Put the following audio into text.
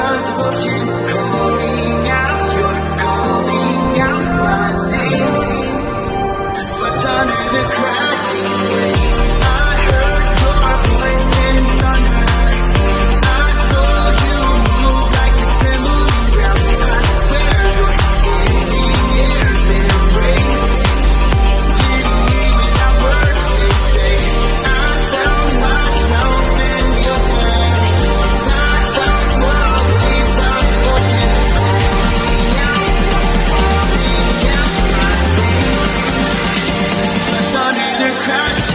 of devotion, you're calling out my name. Swept under the crashing waves, I heard your voice in thunder. I saw you move like a trembling ground. I swear you're in the air's embrace, leading me without words to say. I found myself in the ocean. I found the waves of devotion, calling out my name. Swept under the crash.